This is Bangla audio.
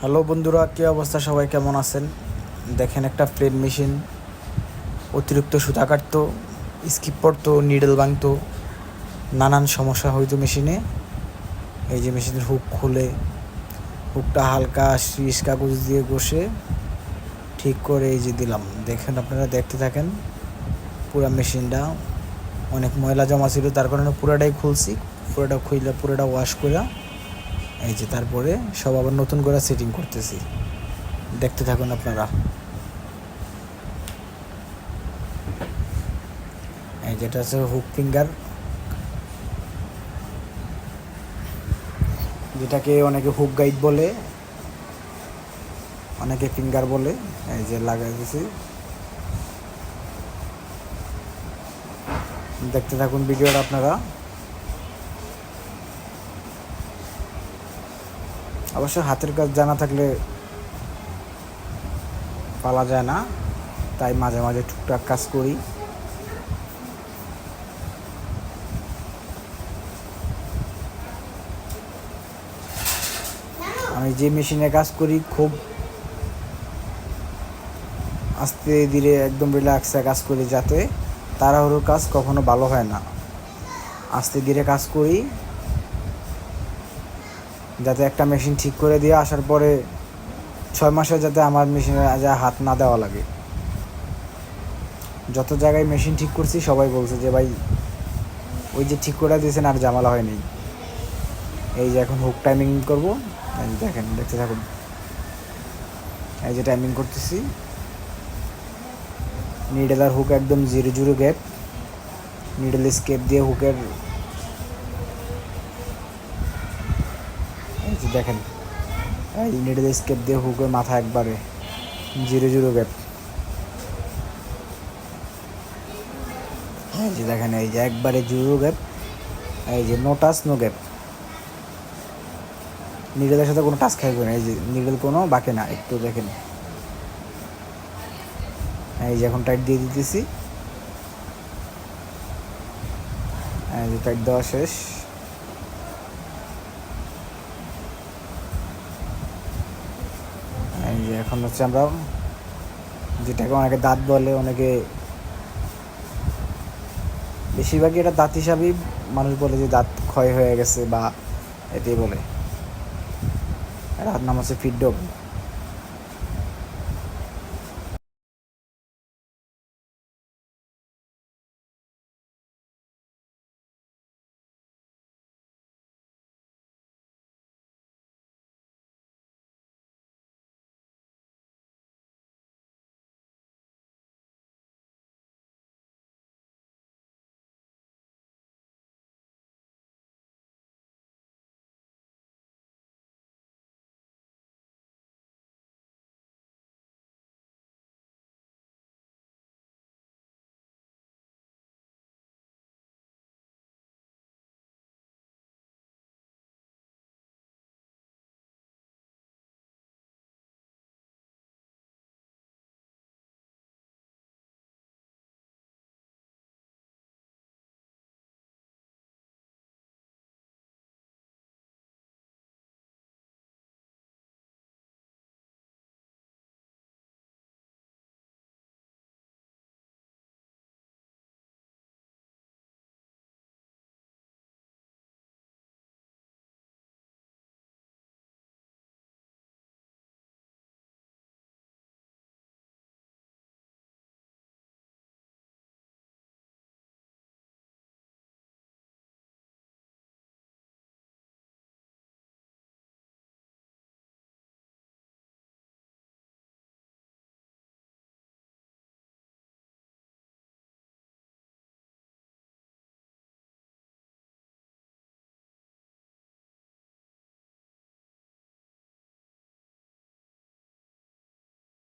হ্যালো বন্ধুরা, কী অবস্থা? সবাই কেমন আছেন? দেখেন, একটা প্লেন মেশিন অতিরিক্ত সুতা কাটতো, স্কিপ পড়তো, নিডল ভাঙতো, নানান সমস্যা হইতো মেশিনে। এই যে মেশিনের হুক খুলে হুকটা হালকা সিরিজ কাগজ দিয়ে ঘষে ঠিক করে এই যে দিলাম। দেখেন, আপনারা দেখতে থাকেন। পুরো মেশিনটা অনেক ময়লা জমা ছিল, তার কারণে পুরোটাই খুলছি। পুরোটা খুইলা পুরোটা ওয়াশ করে এই যে তারপরে সব আবার নতুন করে সেটিং করতেছি। দেখতে থাকুন আপনারা। এই যেটা হচ্ছে হুক ফিঙ্গার, যেটাকে অনেকে হুক গাইড বলে, অনেকে ফিঙ্গার বলে। এই যে লাগাই দিছি, দেখতে থাকুন ভিডিওটা আপনারা। অবশ্য হাতের কাজ জানা থাকলে পালা যায় না, তাই মাঝে মাঝে টুকটাক কাজ করি। আমি যে মেশিনে কাজ করি খুব আস্তে ধীরে একদম রিল্যাক্সে কাজ করি, যাতে তাড়াহুড়োর কাজ কখনো ভালো হয় না। আস্তে ধীরে কাজ করি, যাতে একটা মেশিন ঠিক করে দিয়ে আসার পরে 6 মাসে যাতে আমার মেশিনে হাত না দেওয়া লাগে। যত জায়গায় মেশিন ঠিক করছি সবাই বলছে যে ভাই, ওই যে ঠিক করে দিয়েছেন আর ঝামেলা হয়নি। এই যে এখন হুক টাইমিং করবো, দেখেন, দেখতে থাকুন। এই যে টাইমিং করতেছি, নিডেল আর হুক একদম 0 গ্যাপ। নিডেল স্কেপ দিয়ে হুকের এই যে দেখেন, এই নিডেল স্কেপ দিয়ে হুকের মাথা একবারে 0 গ্যাপ। এই যে দেখেন, এই যে একবারে 0 গ্যাপ। এই যে নো টাচ নো গ্যাপ, নিডেলের সাথে কোনো টাচ খাইবে না। এই যে নিডেল কোনো বাকি না, একটু দেখেন। এই যে এখন টাইট দিয়ে দিতেছি। এই যে টাইট দেওয়া শেষ। এই যে এখন হচ্ছে আমরা যেটাকে অনেকে দাঁত বলে, অনেকে বেশিরভাগই এটা দাঁত হিসাবেই মানুষ বলে, যে দাঁত ক্ষয় হয়ে গেছে বা এটাই বলে। এর নাম হচ্ছে ফিড ডগ।